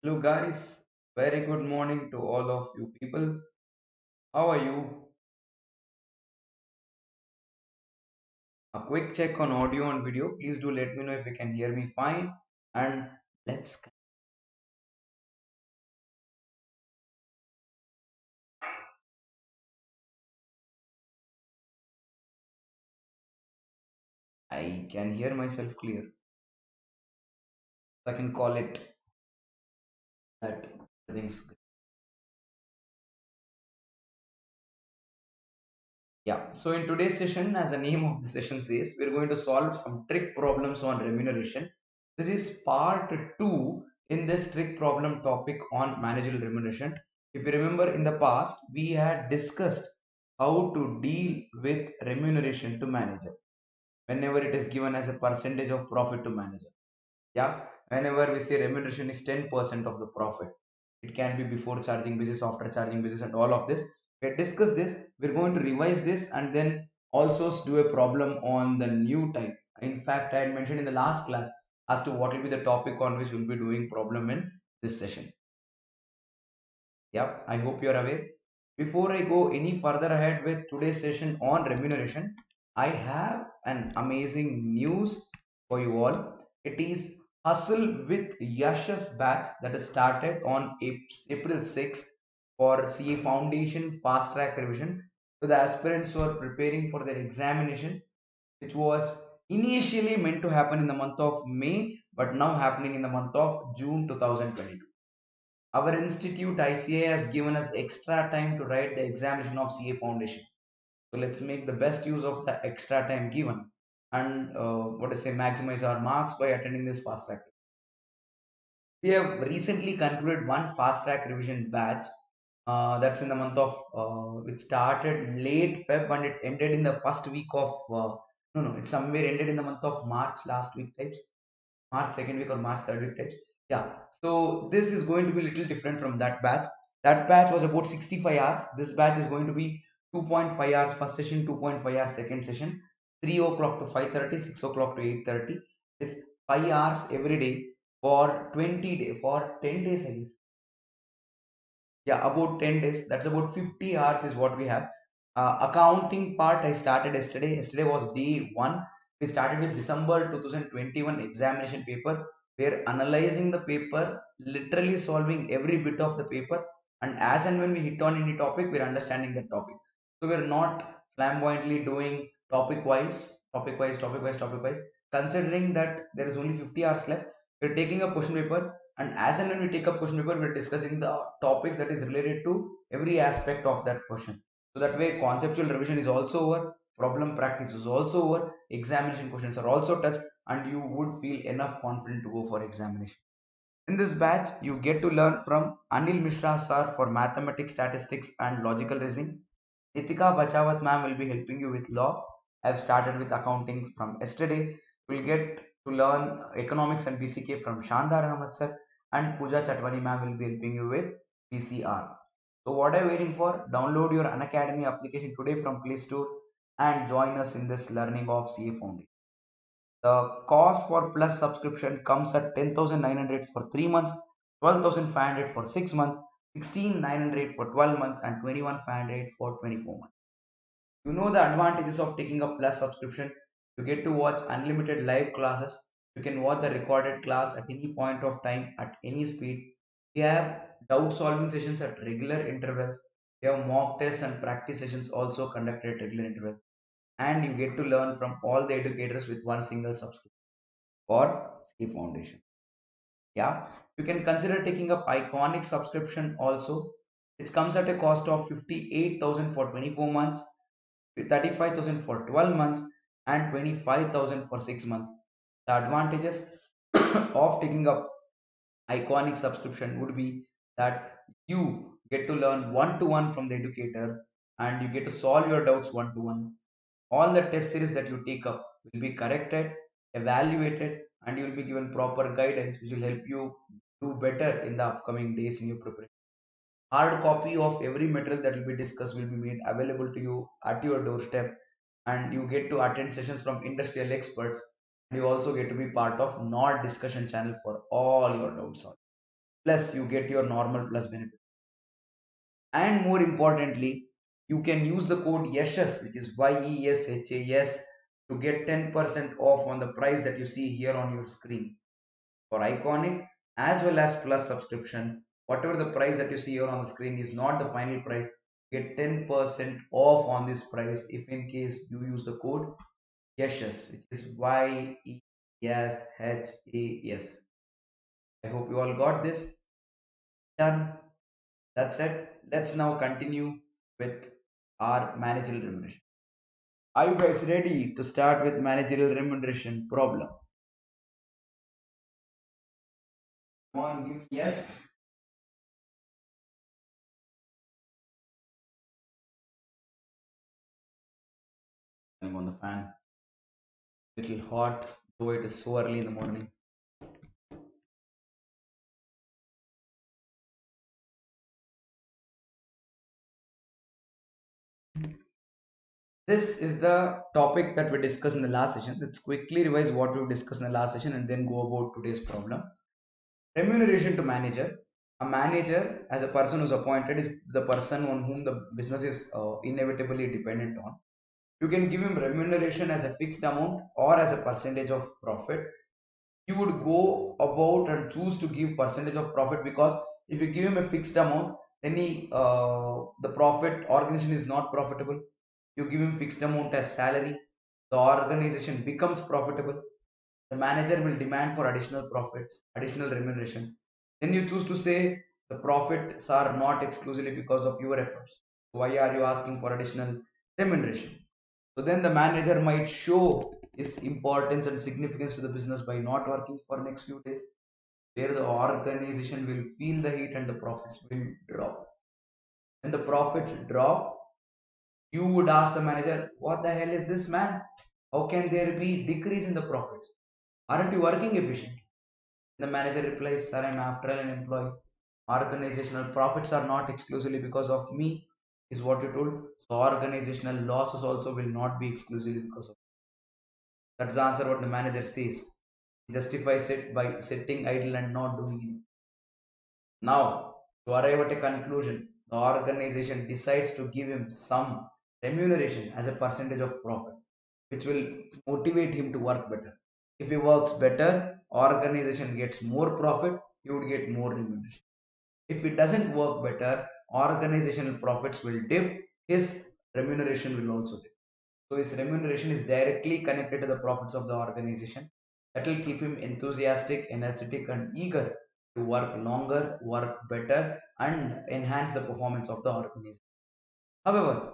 Hello, guys. Very good morning to all of you people. How are you? A quick check on audio and video. Please do let me know if you can hear me fine. And let's. I can hear myself clear. I can call it that. Everything's good. Yeah. So in today's session, as the name of the session says, we're going to solve some trick problems on remuneration. This is part two in this trick problem topic on managerial remuneration. If you remember in the past, we had discussed how to deal with remuneration to manager whenever it is given as a percentage of profit to manager. Yeah, whenever we say remuneration is 10% of the profit, it can be before charging basis, after charging basis, and all of this. We had discussed this. We're going to revise this and then also do a problem on the new type. In fact, I had mentioned in the last class as to what will be the topic on which we'll be doing problem in this session. Yep, I hope you're aware. Before I go any further ahead with today's session on remuneration, I have an amazing news for you all. It is Hustle with Yash's batch that is started on April 6th for CA Foundation Fast Track Revision to the aspirants who are preparing for their examination, which was initially meant to happen in the month of May, but now happening in the month of June 2022. Our institute ICA has given us extra time to write the examination of CA Foundation. So let's make the best use of the extra time given and what to say, maximize our marks by attending this fast track. We have recently concluded one fast track revision batch. That's in the month of it started late Feb and it ended in the first week of no, it somewhere ended in the month of March last week types. March second week or March third week types. Yeah. So this is going to be a little different from that batch. That batch was about 65 hours. This batch is going to be 2.5 hours first session, 2.5 hours second session, 3 o'clock to 5:30, 6 o'clock to 8:30. It's 5 hours every day for 20 day for 10 days, I guess. Yeah, about 10 days. That's about 50 hours is what we have. Accounting part I started yesterday. Yesterday was day one. We started with December 2021 examination paper. We're analyzing the paper, literally solving every bit of the paper. And as and when we hit on any topic, we're understanding that topic. So we're not flamboyantly doing topic wise, topic wise, topic wise, topic wise. Considering that there is only 50 hours left, we're taking a question paper, and as and when we take up question paper, we're discussing the topics that is related to every aspect of that question. So that way conceptual revision is also over, problem practice is also over, examination questions are also touched, and you would feel enough confident to go for examination. In this batch, you get to learn from Anil Mishra sir for mathematics, statistics, and logical reasoning. Nitika Bachawat ma'am will be helping you with law. I've started with accounting from yesterday. We'll get to learn economics and BCK from Shandar Ahmad sir, and Pooja Chatwani ma'am will be helping you with PCR. So what are you waiting for? Download your Unacademy application today from Play Store and join us in this learning of CA Foundation. The cost for Plus subscription comes at 10,900 for 3 months, 12,500 for 6 months, 16,900 for 12 months, and 21,500 for 24 months. You know the advantages of taking a Plus subscription. You get to watch unlimited live classes. You can watch the recorded class at any point of time at any speed. We have doubt solving sessions at regular intervals. We have mock tests and practice sessions also conducted at regular intervals. And you get to learn from all the educators with one single subscription for CA Foundation. Yeah, you can consider taking up iconic subscription also, which comes at a cost of 58,000 for 24 months, 35,000 for 12 months, and 25,000 for 6 months. The advantages of taking up iconic subscription would be that you get to learn one to one from the educator and you get to solve your doubts one to one. All the test series that you take up will be corrected, evaluated, and you will be given proper guidance which will help you do better in the upcoming days in your preparation. Hard copy of every material that will be discussed will be made available to you at your doorstep, and you get to attend sessions from industrial experts. And you also get to be part of NOD discussion channel for all your doubts. plus you get your normal plus benefit. And more importantly, you can use the code YESHAS, which is YESHAS, to get 10% off on the price that you see here on your screen for Iconic as well as Plus subscription. Whatever the price that you see here on the screen is not the final price. Get 10% off on this price if in case you use the code YESHAS, which is YESHAS. I hope you all got this. Done. That's it. Let's now continue with our managerial remuneration. Are you guys ready to start with managerial remuneration problem? Come on, give me yes. I'm on the fan. Little hot, though it is so early in the morning. This is the topic that we discussed in the last session. Let's quickly revise what we discussed in the last session and then go about today's problem. Remuneration to manager. A manager, as a person who's appointed, is the person on whom the business is inevitably dependent on. You can give him remuneration as a fixed amount or as a percentage of profit. You would go about and choose to give percentage of profit, because if you give him a fixed amount, then the profit organization is not profitable. You give him fixed amount as salary, the organization becomes profitable. The manager will demand for additional profits, additional remuneration. Then you choose to say the profits are not exclusively because of your efforts. Why are you asking for additional remuneration? So then the manager might show his importance and significance to the business by not working for next few days, where the organization will feel the heat and the profits will drop. When the profits drop, you would ask the manager, what the hell is this, man? How can there be decrease in the profits? Aren't you working efficient? The manager replies, sir, I'm after all an employee. Organizational profits are not exclusively because of me, is what you told. So organizational losses also will not be exclusively because of. That's the answer what the manager says. He justifies it by sitting idle and not doing anything. Now, to arrive at a conclusion, the organization decides to give him some remuneration as a percentage of profit, which will motivate him to work better. If he works better, organization gets more profit, he would get more remuneration. If it doesn't work better, organizational profits will dip, his remuneration will also dip. So his remuneration is directly connected to the profits of the organization. That will keep him enthusiastic, energetic, and eager to work longer, work better, and enhance the performance of the organization. However,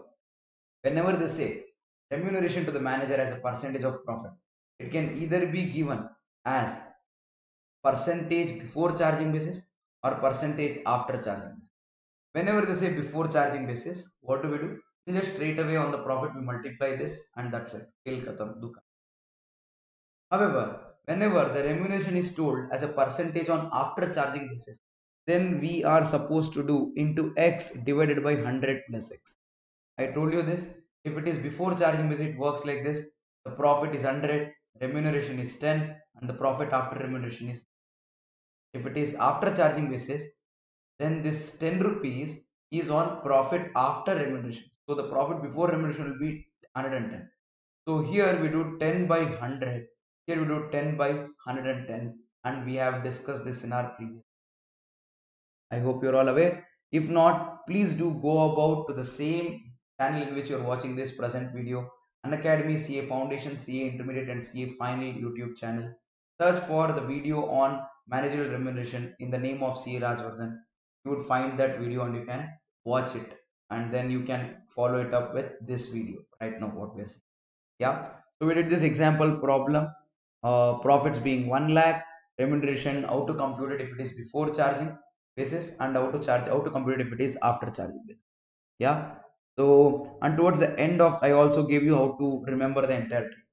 whenever they say remuneration to the manager as a percentage of profit, it can either be given as percentage before charging basis or percentage after charging. Whenever they say before charging basis, what do we do? We just straight away on the profit we multiply this and that's it. Kill khatam, duka. However, whenever the remuneration is told as a percentage on after charging basis, then we are supposed to do into x divided by 100 plus x. I told you this. If it is before charging basis, it works like this. The profit is 100, remuneration is 10, and the profit after remuneration is. If it is after charging basis, then this 10 rupees is on profit after remuneration. So the profit before remuneration will be 110. So here we do 10 by 100. Here we do 10 by 110, and we have discussed this in our previous. I hope you're all aware. If not, please do go about to the same channel in which you're watching this present video, Unacademy CA Foundation, CA Intermediate, and CA Final YouTube channel. Search for the video on managerial remuneration in the name of CA Rajavardhan. You would find that video and you can watch it, and then you can follow it up with this video right now. What we're seeing. Yeah. So we did this example problem. Profits being 1 lakh, remuneration how to compute it if it is before charging basis, and how to compute it if it is after charging basis. Yeah. So and towards the end of, I also gave you how to remember the entire tree.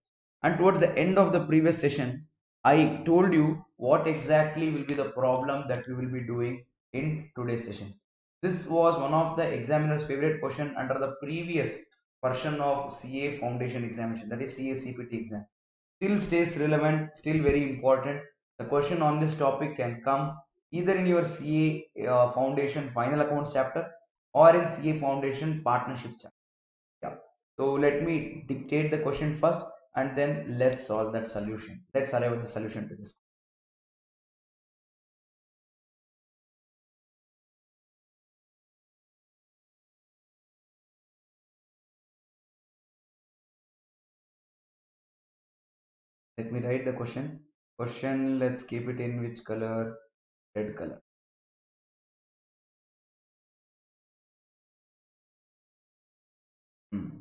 And towards the end of the previous session, I told you what exactly will be the problem that we will be doing in today's session. This was one of the examiner's favorite question under the previous version of CA foundation examination, that is CA CPT exam. Still stays relevant, still very important. The question on this topic can come either in your CA Foundation Final Accounts chapter or in CA Foundation Partnership chapter. Yeah. So let me dictate the question first and then let's solve that solution. Let's arrive at the solution to this. Let me write the question. Question, let's keep it in which color? Red color. Hmm.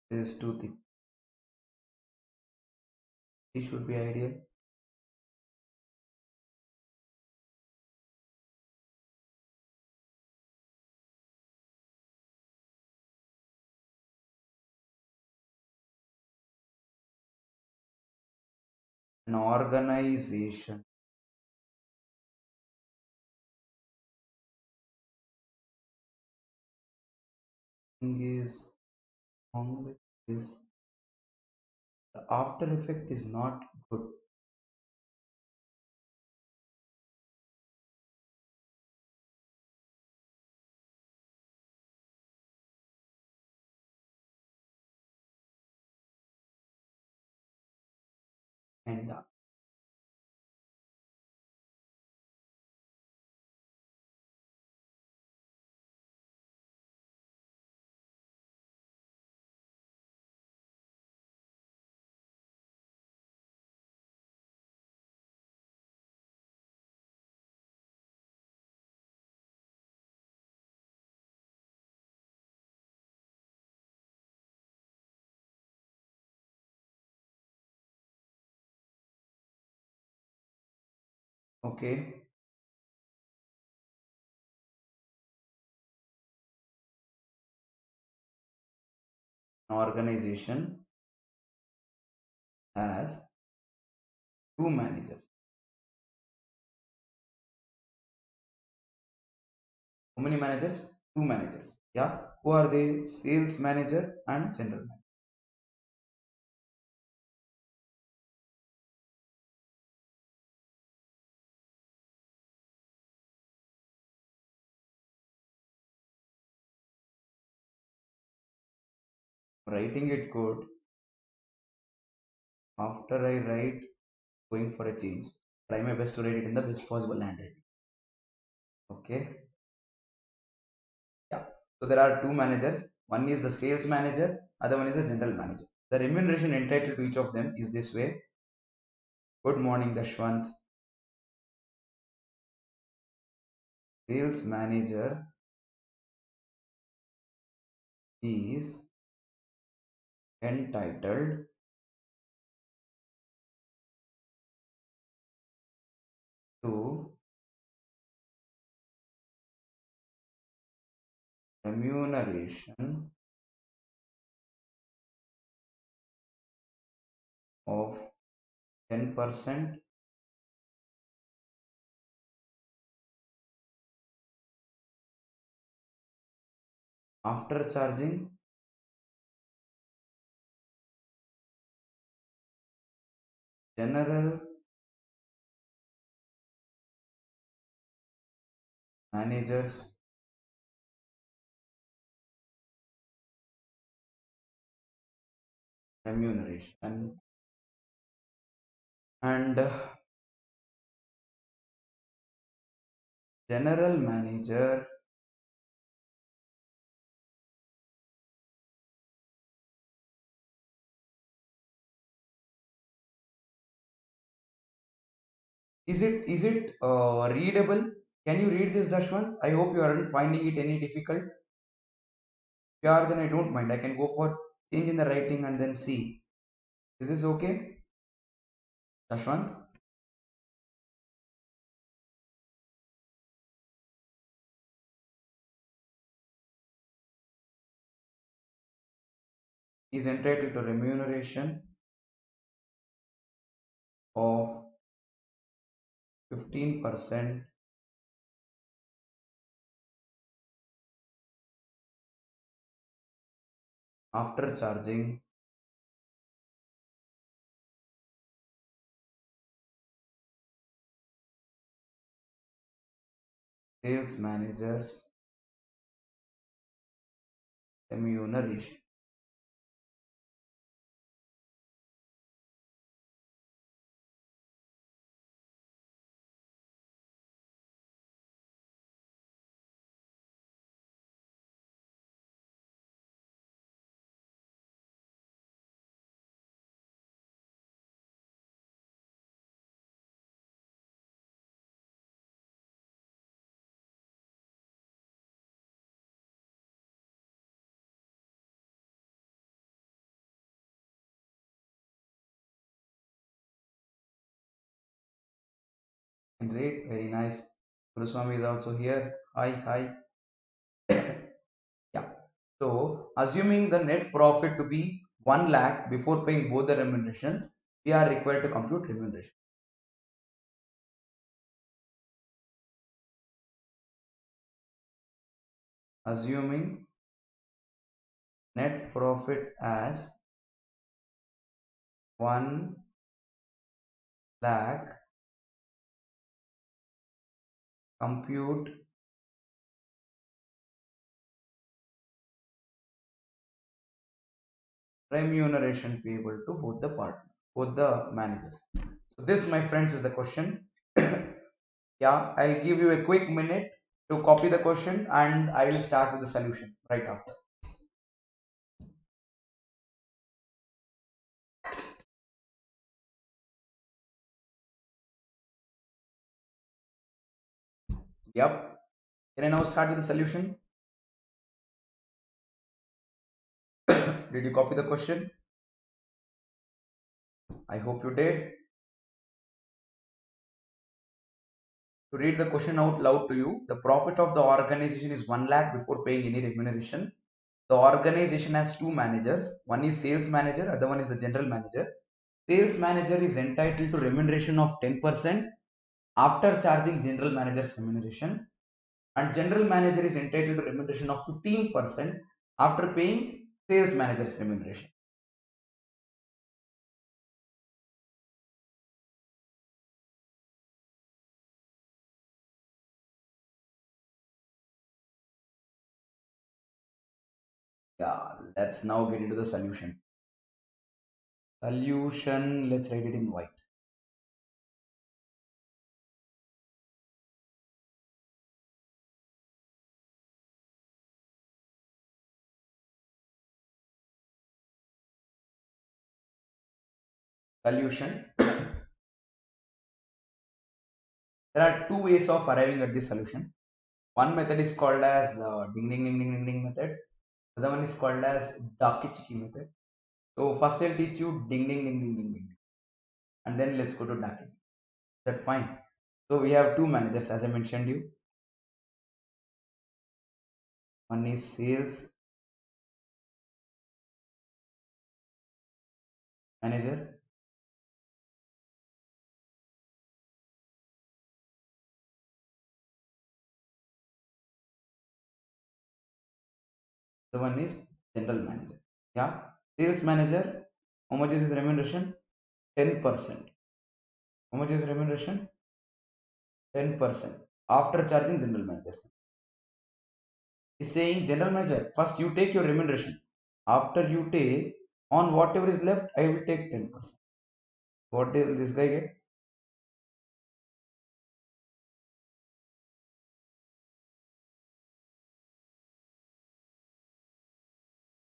This is too thick. This should be ideal. An organization is wrong with this. The after effect is not good. And the okay. An organization has two managers. How many managers? Two managers. Yeah. Who are they? Sales manager and general manager. Writing it good. After I write, going for a change. Try my best to write it in the best possible handwriting. Okay. Yeah. So there are two managers. One is the sales manager, other one is the general manager. The remuneration entitled to each of them is this way. Good morning, Dashwant. Sales manager is entitled to remuneration of 10% after charging general managers remuneration and general manager is it readable? Can you read this, Dashwant? I hope you aren't finding it any difficult. If you are, then I don't mind. I can go for change in the writing and then see. Is this okay, Dashwant? Is entitled to remuneration of 15% after charging Sales managers remuneration. Great, very nice. Guruswami is also here. Hi, hi. Yeah. So, assuming the net profit to be 1 lakh before paying both the remunerations, we are required to compute remuneration. Assuming net profit as 1 lakh, compute remuneration payable to both the partners, both the managers. So, this, my friends, is the question. Yeah, I'll give you a quick minute to copy the question and I will start with the solution right after. Yep. Can I now start with the solution? Did you copy the question? I hope you did. To read the question out loud to you, the profit of the organization is 1 lakh before paying any remuneration. The organization has two managers. One is sales manager, other one is the general manager. Sales manager is entitled to remuneration of 10% after charging general manager's remuneration, and general manager is entitled to remuneration of 15% after paying sales manager's remuneration. Yeah, let's now get into the solution. Solution, let's write it in white. Solution. There are two ways of arriving at this solution. One method is called as ding ding ding ding ding ding method. The other one is called as Dakichiki method. So first I'll teach you ding ding ding ding ding ding, and then let's go to Dakichiki. That's fine. So we have two managers as I mentioned you. One is sales manager. The one is general manager. Yeah. Sales manager. How much is his remuneration? 10%. How much is remuneration? 10% after charging general manager. Is saying general manager, first you take your remuneration. After you take on whatever is left, I will take 10%. What will this guy get?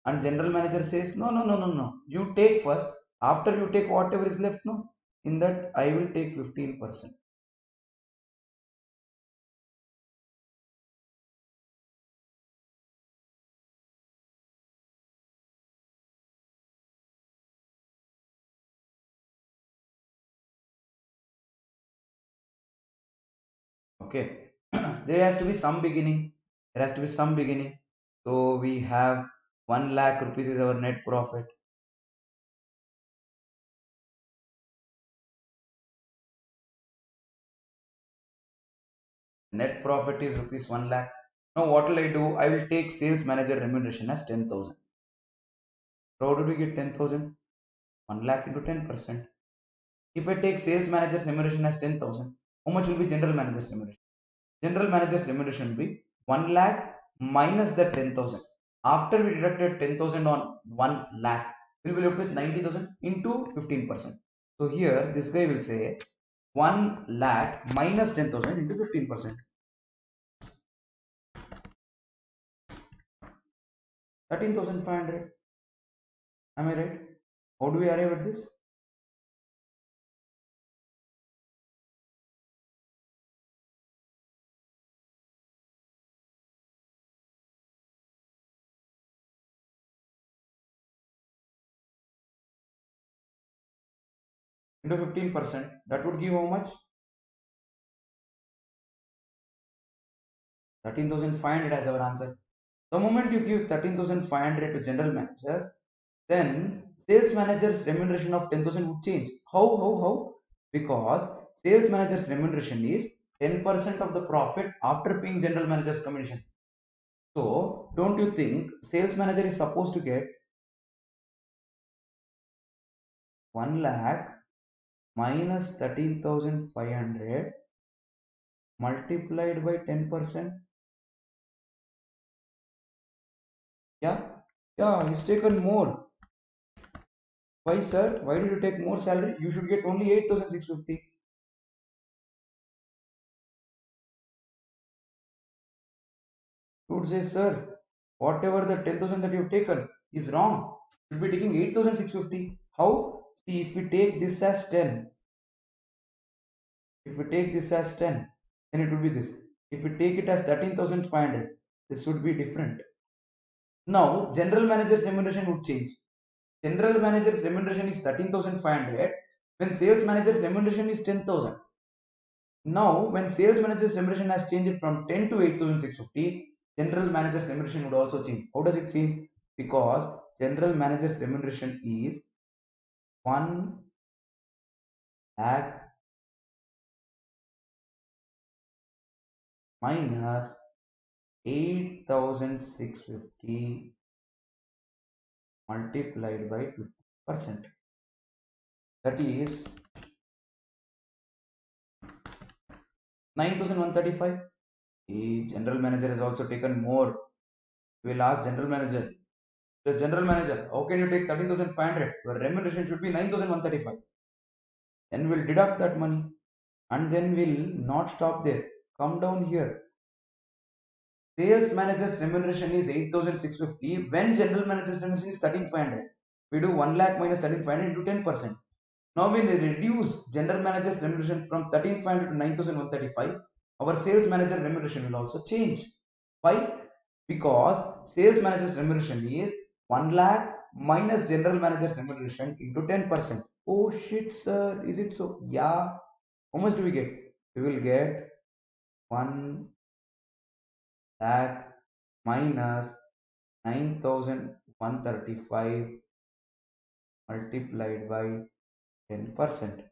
And general manager says, no, no, no, no, no. You take first. After you take whatever is left, no. In that, I will take 15%. Okay. There has to be some beginning. There has to be some beginning. So we have 1 lakh rupees is our net profit. Net profit is rupees 1 lakh. Now what will I do? I will take sales manager remuneration as 10,000. How did we get 10,000? 1 lakh into 10%. If I take sales manager's remuneration as 10,000, how much will be general manager's remuneration? General manager's remuneration will be 1 lakh minus the 10,000. After we deducted 10,000 on 1 lakh, we will be left with 90,000 into 15%. So here this guy will say 1 lakh minus 10,000 into 15%. 13,500. Am I right? How do we arrive at this? Into 15%. That would give how much? 13,500 as our answer. The moment you give 13,500 to general manager, then sales manager's remuneration of 10,000 would change. How? Because sales manager's remuneration is 10% of the profit after paying general manager's commission. So, don't you think sales manager is supposed to get 1 lakh minus 13,500 multiplied by 10%? Yeah, yeah, he's taken more. Why, sir? Why did you take more salary? You should get only 8,650. You would say, sir, whatever the 10,000 that you've taken is wrong. You should be taking 8,650. How? See, if we take this as 10, if we take this as 10, then it would be this. If we take it as 13,500, this would be different. Now, general manager's remuneration would change. General manager's remuneration is 13,500 when sales manager's remuneration is 10,000. Now, when sales manager's remuneration has changed from 10 to 8,650, general manager's remuneration would also change. How does it change? Because general manager's remuneration is 1 lakh minus 8,650 multiplied by 50%. That is 9,135. The general manager has also taken more. We will ask general manager. The general manager, how can you take 13,500? Your remuneration should be 9,135. Then we'll deduct that money and then we'll not stop there. Come down here. Sales manager's remuneration is 8,650 when general manager's remuneration is 13,500. We do 1 lakh minus 13,500 into 10%. Now when we reduce general manager's remuneration from 13,500 to 9,135, our sales manager remuneration will also change. Why? Because sales manager's remuneration is 1 lakh minus general manager's remuneration into 10%. Oh shit, sir, is it so? Yeah. How much do we get? We will get 1 lakh minus 9,135 multiplied by 10%.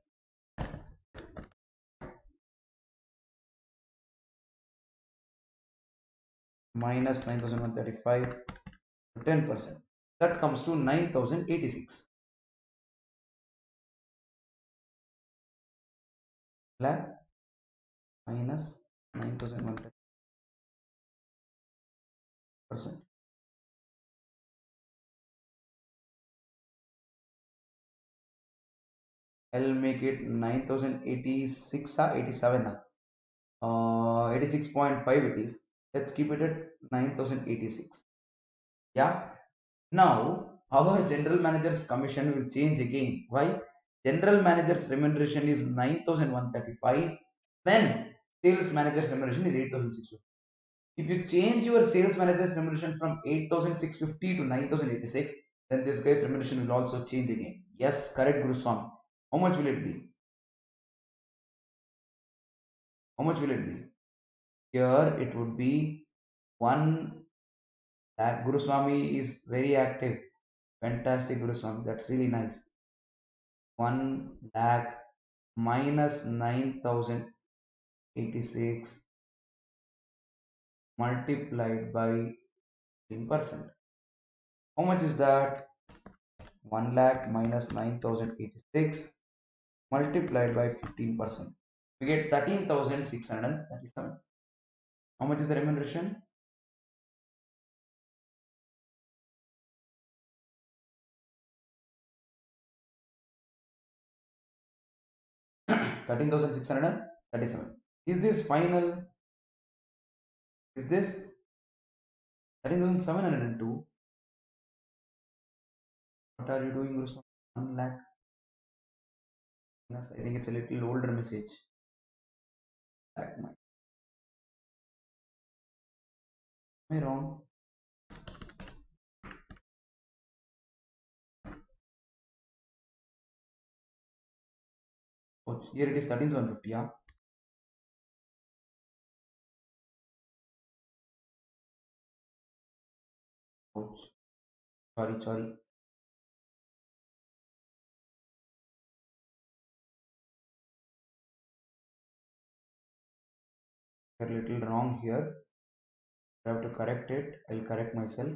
Minus 9,135 to 10%. That comes to 9,086. Lakh minus 9,130%. I'll make it 9,086 or 87. 86.5 it is. Let's keep it at 9,086. Yeah. Now our general manager's commission will change again. Why? General manager's remuneration is 9,135 when sales manager's remuneration is 8,650. If you change your sales manager's remuneration from 8,650 to 9,086, then this guy's remuneration will also change again. Yes, correct, Guru Swami. How much will it be? How much will it be? Here it would be 1 lakh. Guru Swami is very active. Fantastic, Guru Swami. That's really nice. 1 lakh minus 9,086 multiplied by 10%. How much is that? 1 lakh minus 9,086 multiplied by 15%. We get 13,637. How much is the remuneration? 13,637. Is this final? Is this 13,702? What are you doing, Guru? 1 lakh. Yes, I think it's a little older message. Am I wrong? Oh, here it is 13,750. Yeah. Oh, sorry, sorry. You're a little wrong here. I have to correct it. I'll correct myself.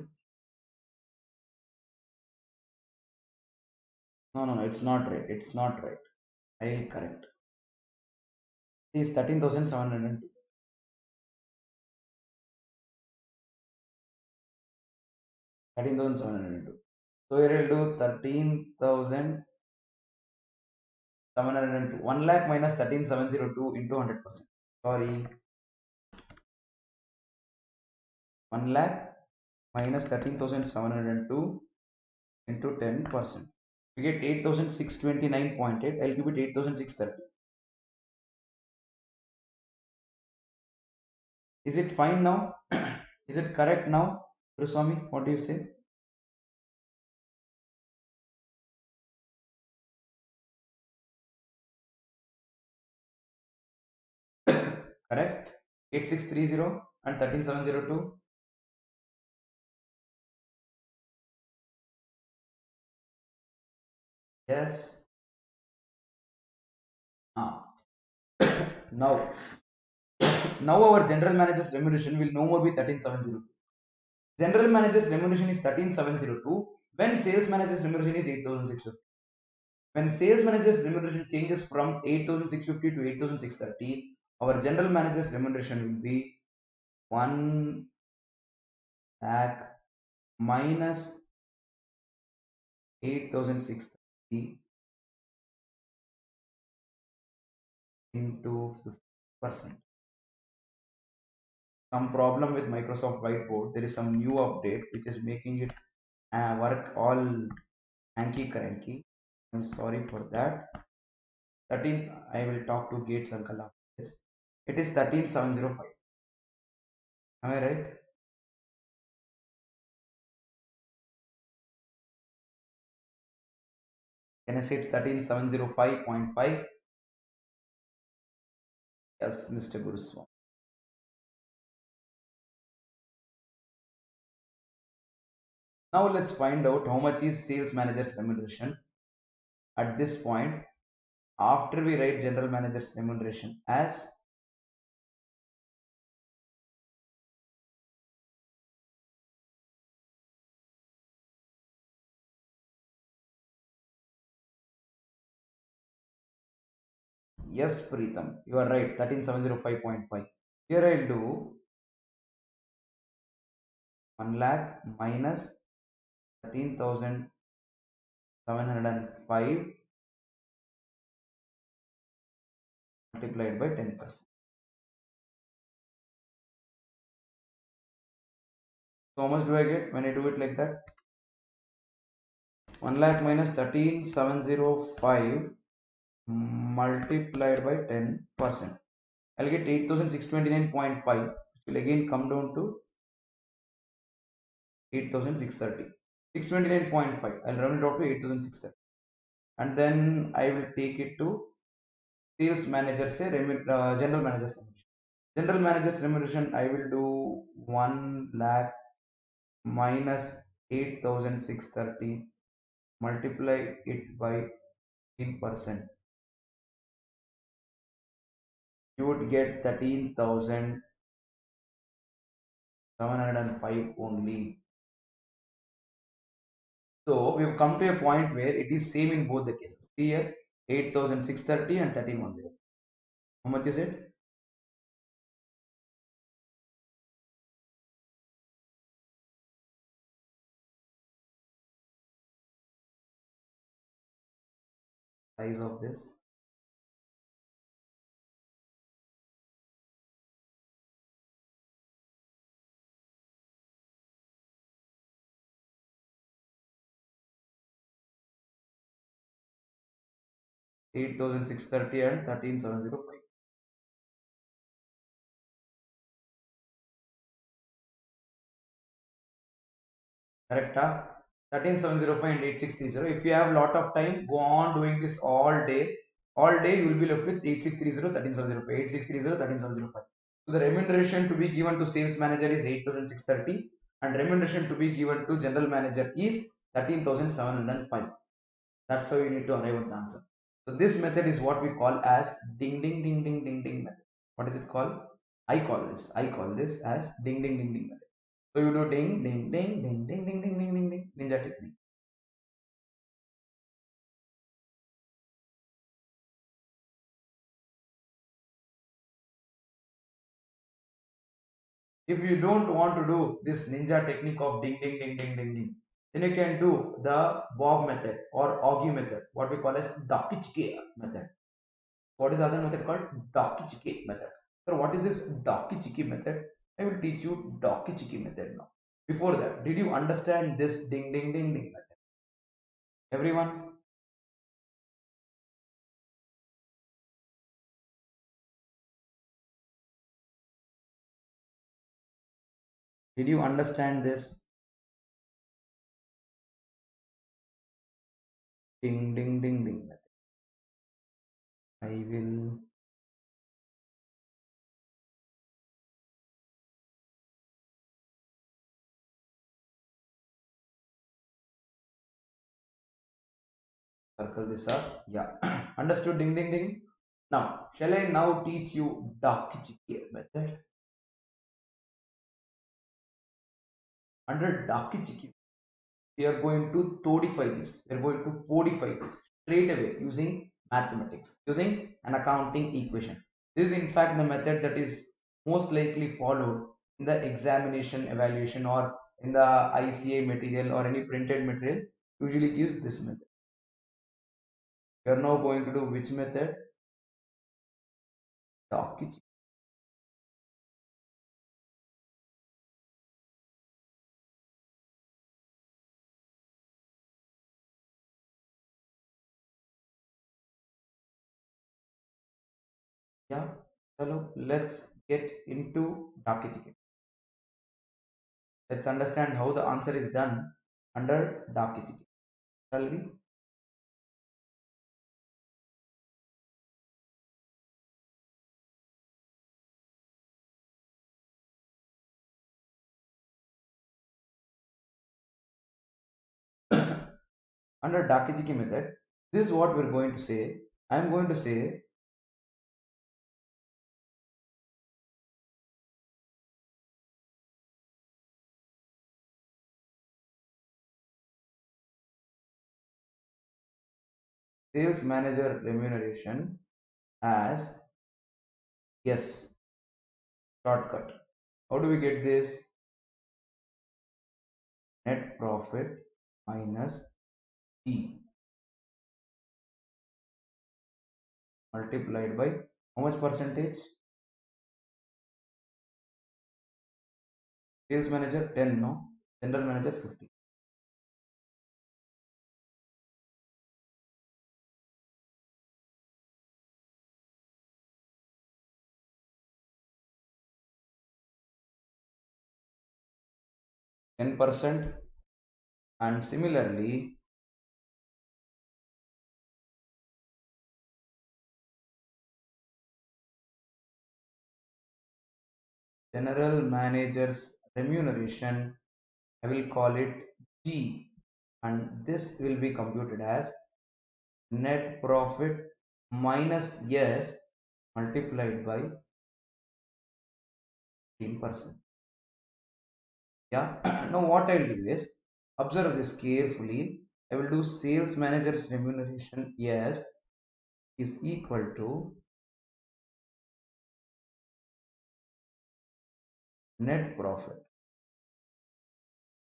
No, no, no. It's not right. It's not right. I'll correct. It is 13,702. 13,702. So here I'll do 13,702. 1 lakh minus 13,702 into 100%. Sorry. 1 lakh minus 13,702 into 10%. We get 8,629.8. I'll give it 8,630. Is it fine now? Is it correct now? Swami, what do you say? Correct? 8630 and 13702. Yes. Ah. Now, now our general manager's remuneration will no more be 13,702. General manager's remuneration is 13,702 when sales manager's remuneration is 8,650. When sales manager's remuneration changes from 8,650 to 8,630, our general manager's remuneration will be 1 lakh minus 8,630 into 50%. Some problem with Microsoft Whiteboard. There is some new update which is making it work all hanky cranky. I'm sorry for that. 13th, I will talk to Gates uncle after this. It is 13,705. Am I right? Can I say it's 13,705.5? Yes, Mr. Guruswamy. Now let's find out how much is sales manager's remuneration at this point after we write general manager's remuneration as yes, Preetham, you are right, 13,705.5. Here I'll do 1 lakh minus 13,705 multiplied by 10%. So how much do I get when I do it like that? 1 lakh minus 13,705 multiplied by 10%. I'll get 8,629.5, which will again come down to 8,630. 629.5. I'll round it off to 8,630. And then I will take it to sales manager, say general manager's remuneration. General manager's remuneration, I will do 1 lakh minus 8,630, multiply it by 15%. You would get 13,705 only. So we've come to a point where it is same in both the cases. See here, 8,630 and 1310. How much is it? size of this. 8630 and 13705. Correct? 13705 and 8630. If you have a lot of time, go on doing this all day. All day you will be left with 8630, 13705, 8630, 13705. So the remuneration to be given to sales manager is 8630 and remuneration to be given to general manager is 13705. That's how you need to arrive at the answer. So this method is what we call as ding ding ding ding ding ding method. What is it called? I call this as ding ding ding ding method. So you do ding ding ding ding ding ding ding ding ding ding ninja technique. If you don't want to do this ninja technique of ding ding ding ding ding ding, then you can do the Bob method or Augie method, what we call as Dakichike method. What is the other method called? Dakichike method. So what is this Dakichike method? I will teach you Dakichike method now. Before that, did you understand this ding ding ding ding method? Everyone, did you understand this ding ding ding ding method? I will circle this up. Yeah, understood ding ding ding. Now, shall I now teach you Dakichike method? Under Dakichike, we are going to codify this. We are going to codify this straight away using mathematics, using an accounting equation. This is in fact the method that is most likely followed in the examination evaluation or in the ICA material or any printed material usually gives this method. We are now going to do which method? Dakichike. Yeah, so let's get into Dakichike. Let's understand how the answer is done under Dakichike. Shall we? Under Dakichike method, this is what we're going to say. I'm going to say sales manager remuneration as yes, shortcut. How do we get this? Net profit minus G multiplied by how much percentage? Sales manager 10, no? General manager 50. 10%, and similarly general manager's remuneration, I will call it G, and this will be computed as net profit minus yes multiplied by 10%. Yeah. Now what I'll do is observe this carefully. I will do sales manager's remuneration yes is equal to net profit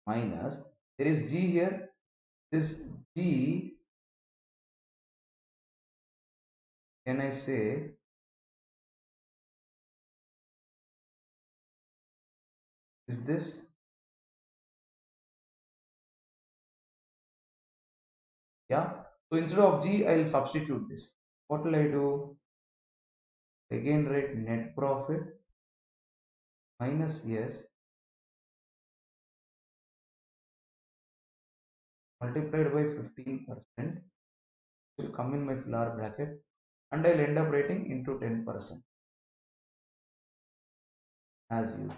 minus, there is G here, this G Can I say is this? Yeah. So instead of G, I'll substitute this. What will I do? Again, write net profit minus S multiplied by 15% will come in my floor bracket, and I'll end up writing into 10% as usual.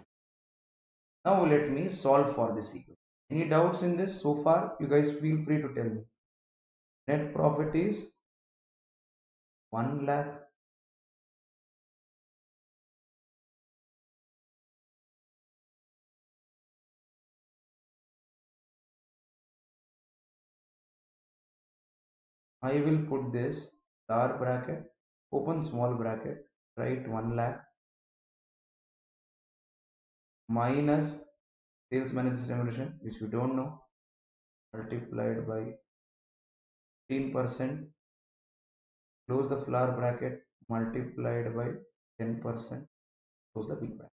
Now let me solve for this equation. Any doubts in this so far? You guys feel free to tell me. Net profit is 1 lakh. I will put this floor bracket, open small bracket, write 1 lakh minus sales manager's remuneration, which we don't know, multiplied by 15%, close the floor bracket, multiplied by 10%, close the big bracket.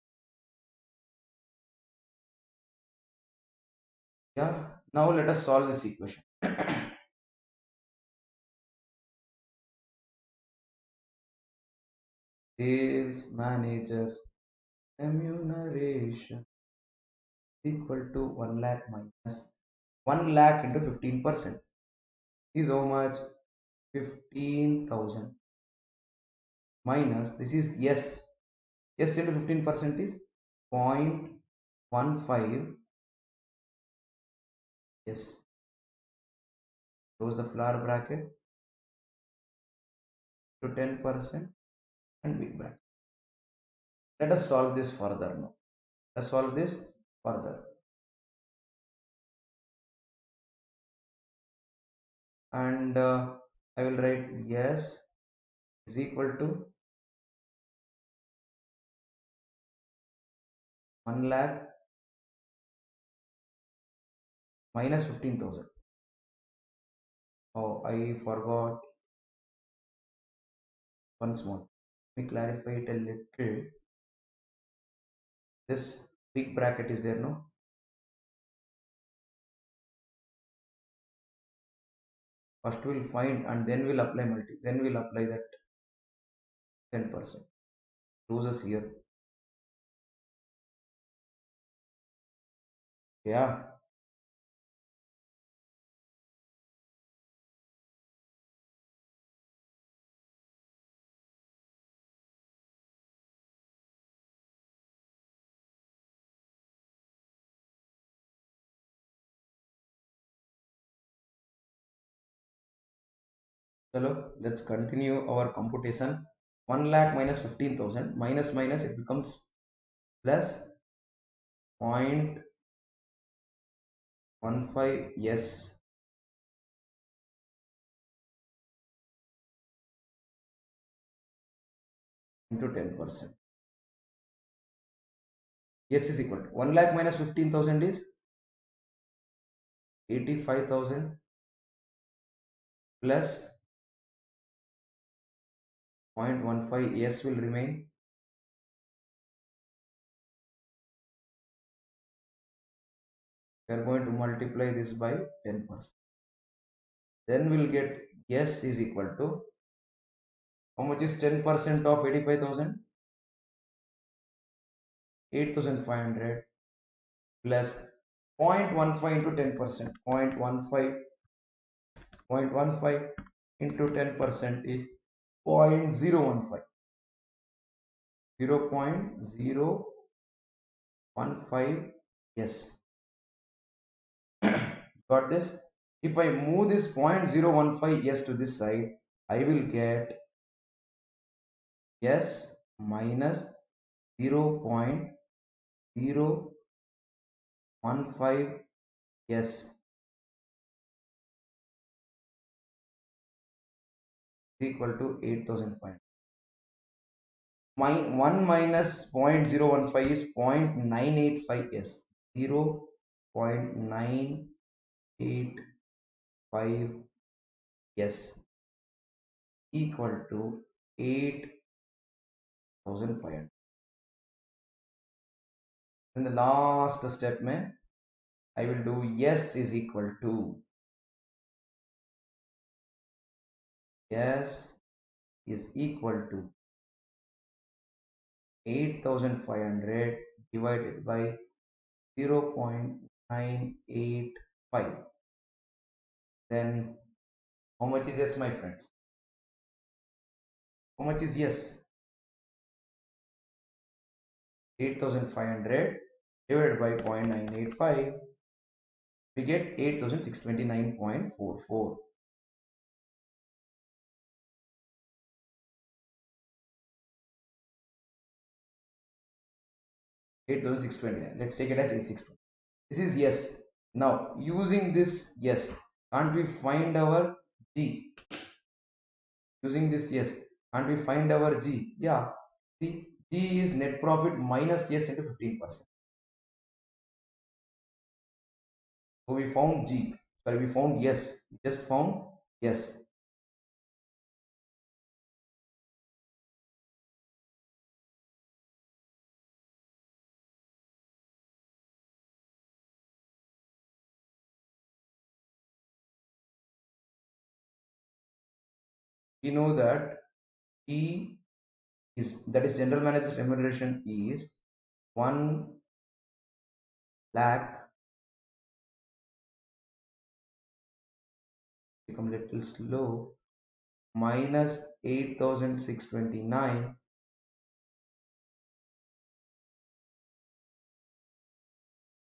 Yeah, now let us solve this equation. Sales manager's remuneration is equal to 1 lakh minus 1 lakh into 15% is how much? 15,000 minus this is yes. Yes into 15% is 0.15. Yes. Close the floor bracket to 10% and big bracket. Let us solve this further now. Let's solve this further. And I will write yes is equal to 1 lakh minus 15,000. Oh, I forgot once more. Let me clarify it a little. This big bracket is there, no? First we'll find and then we'll apply then we'll apply that 10%. Loses here. Yeah. Chalo, let's continue our computation. 1 lakh minus 15,000 minus minus it becomes plus 0.15 yes into 10%. Yes is equal to 1 lakh minus 15,000 is 85,000 plus 0.15 yes will remain. We are going to multiply this by 10%. Then we'll get yes is equal to how much is 10% of 85,000? 8,500 plus 0.15 into 10%. 0.15 into 10% is 0.015. 0.015 yes. Got this? If I move this 0.015 yes to this side, I will get yes minus 0.015 yes is equal to 8,500. My 1 minus 0.015 is 0.985 yes. 0.985 yes equal to 8,500. In the last step में I will do yes is equal to yes is equal to 8,500 divided by 0.985. Then how much is yes, my friends? How much is yes? 8,500 divided by 0.985. We get 8,629.44. Let's take it as 8,620. This is yes. Now using this yes, can't we find our G? Using this yes, can't we find our G? Yeah. See, G is net profit minus yes into 15%. So we found G. Sorry, we found yes. We just found yes. We know that E is, that is general manager remuneration, is 1 lakh, become a little slow, minus 8,629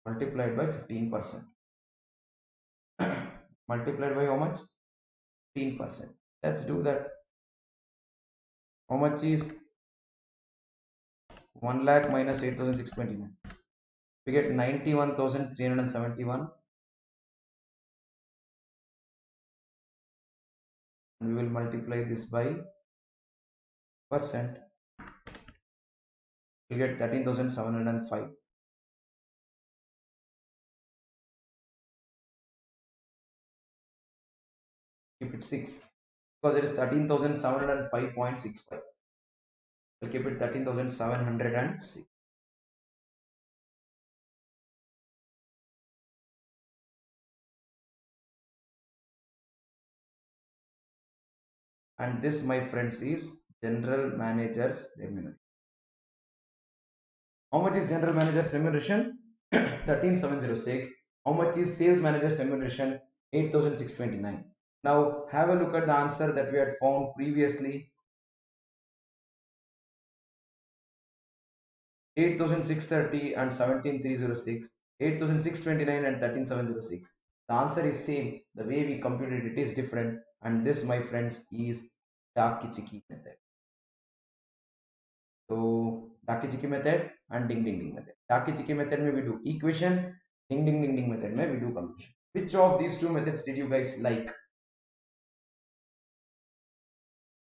multiplied by 15%. Multiplied by how much? 15%. Let's do that. How much is 1 lakh minus 8,629? We get 91,371, and we will multiply this by percent. We get 13,705. Keep it 6 because it is 13,705.65. We'll keep it 13,706. And this, my friends, is general manager's remuneration. How much is general manager's remuneration? 13,706. How much is sales manager's remuneration? 8,629. Now have a look at the answer that we had found previously. 8,630 and 17,306. 8,629 and 13,706. The answer is same. The way we computed it is different. And this, my friends, is Daki-Chiki method. So Daki-Chiki method and Ding Ding Ding method. Daki-Chiki method में we do equation. Ding Ding Ding Ding method में we do computation. Which of these two methods did you guys like?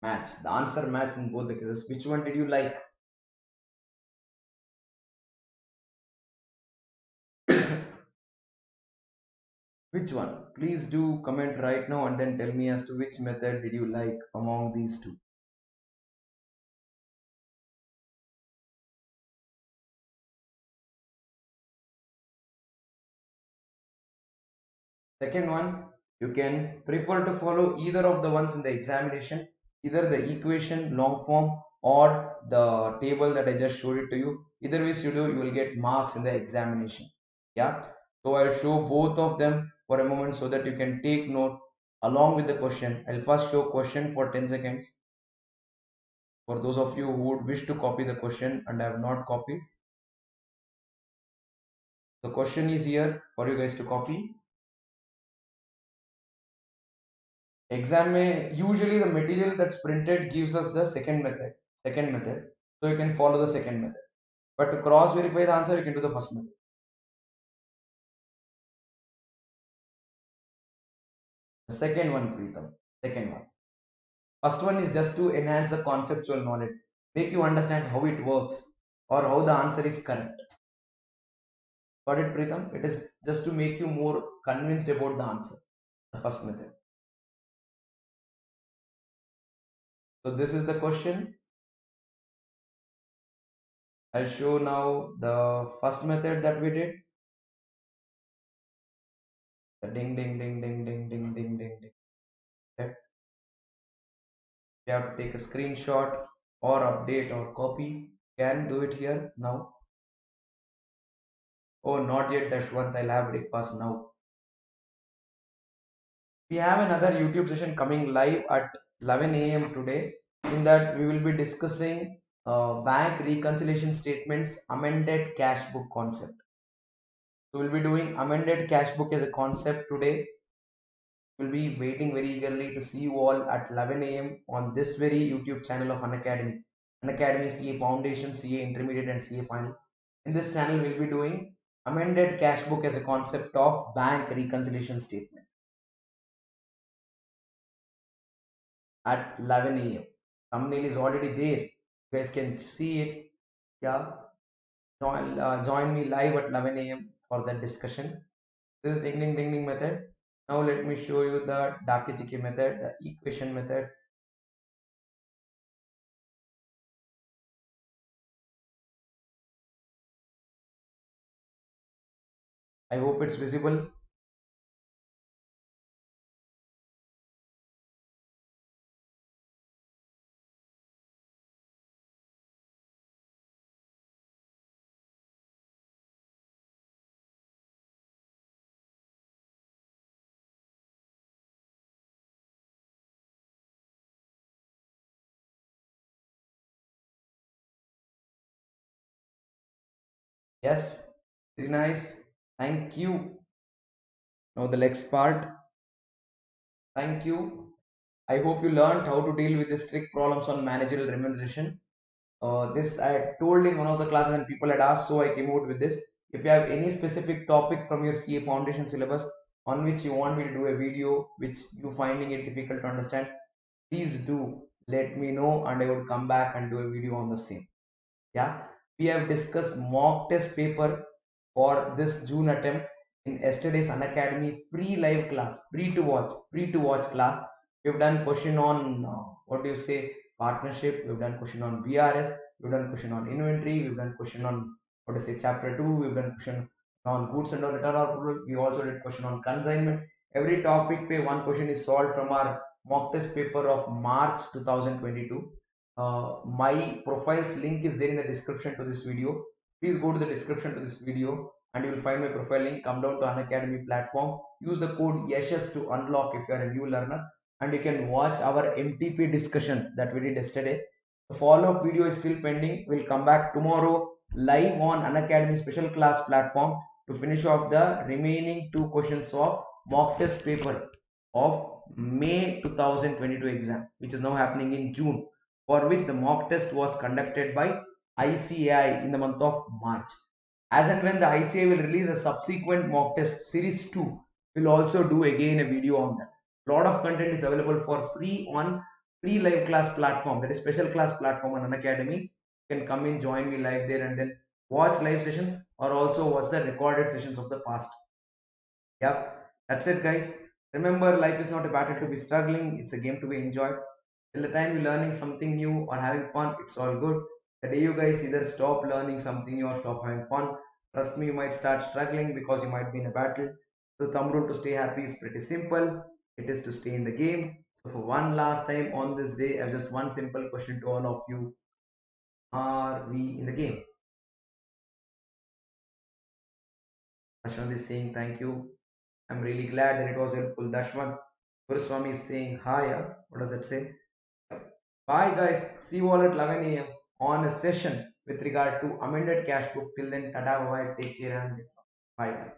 Match. The answer matched in both the cases. Which one did you like? Which one? Please do comment right now and then tell me as to which method did you like among these two. Second one, you can prefer to follow either of the ones in the examination, either the equation long form or the table that I just showed it to you. Either ways you do, you will get marks in the examination. Yeah. So I'll show both of them for a moment so that you can take note along with the question. I'll first show question for 10 seconds. For those of you who would wish to copy the question and have not copied, the question is here for you guys to copy. Exam में usually the material that's printed gives us the second method, so you can follow the second method, but to cross verify the answer you can do the first method. The second one, Preetham, second one. First one is just to enhance the conceptual knowledge, make you understand how it works or how the answer is correct. Got it, Preetham? It is just to make you more convinced about the answer, the first method. So this is the question. I'll show now the first method that we did. The ding ding ding ding ding ding ding ding ding. Okay. You have to take a screenshot or update or copy. Can do it here now. Oh, not yet, Dashwant. I'll have breakfast now. We have another YouTube session coming live at 11 a.m. today. In that, we will be discussing bank reconciliation statements amended cash book concept. So we'll be doing amended cash book as a concept today. We'll be waiting very eagerly to see you all at 11 a.m. on this very YouTube channel of Unacademy. Unacademy CA Foundation, CA Intermediate, and CA Final. In this channel, we'll be doing amended cash book as a concept of bank reconciliation statement at 11 a.m. Thumbnail is already there. You guys can see it. Yeah. Join me live at 11 a.m. for that discussion. This ding ding ding ding method. Now let me show you the Dakijiki method, the equation method. I hope it's visible. Yes, very nice. Thank you. Now the next part. Thank you. I hope you learned how to deal with the strict problems on managerial remuneration. This I told in one of the classes and people had asked, so I came out with this. If you have any specific topic from your CA foundation syllabus on which you want me to do a video which you finding it difficult to understand, please do let me know and I will come back and do a video on the same. Yeah, we have discussed mock test paper for this June attempt in yesterday's Unacademy free live class, free to watch class. We've done question on what do you say, partnership. We've done question on BRS. We've done question on inventory. We've done question on what to say, chapter 2. We've done question on goods and return or we also did question on consignment. Every topic pay one question is solved from our mock test paper of March 2022. My profile's link is there in the description to this video. Please go to the description to this video and you will find my profile link. Come down to Unacademy platform. Use the code YESHES to unlock if you are a new learner, and you can watch our MTP discussion that we did yesterday. The follow-up video is still pending. We'll come back tomorrow live on Unacademy special class platform to finish off the remaining two questions of mock test paper of May 2022 exam, which is now happening in June, for which the mock test was conducted by ICAI in the month of March. As and when the ICAI will release a subsequent mock test series 2, we'll also do again a video on that. A lot of content is available for free on free live class platform, that is special class platform on Unacademy. You can come in, join me live there and then watch live sessions or also watch the recorded sessions of the past. Yep, that's it, guys. Remember, life is not a battle to be struggling, it's a game to be enjoyed. Till the time you're learning something new or having fun, it's all good. The day you guys either stop learning something new or stop having fun, trust me, you might start struggling because you might be in a battle. So, thumb rule to stay happy is pretty simple. It is to stay in the game. So, for one last time on this day, I have just one simple question to all of you. Are we in the game? Ashwant is saying thank you. I'm really glad that it was helpful. Dashwant Guruswami is saying hi. What does that say? Bye, guys. See you all at 11 a.m. on a session with regard to amended cash book. Till then, tada, bye, take care, and bye.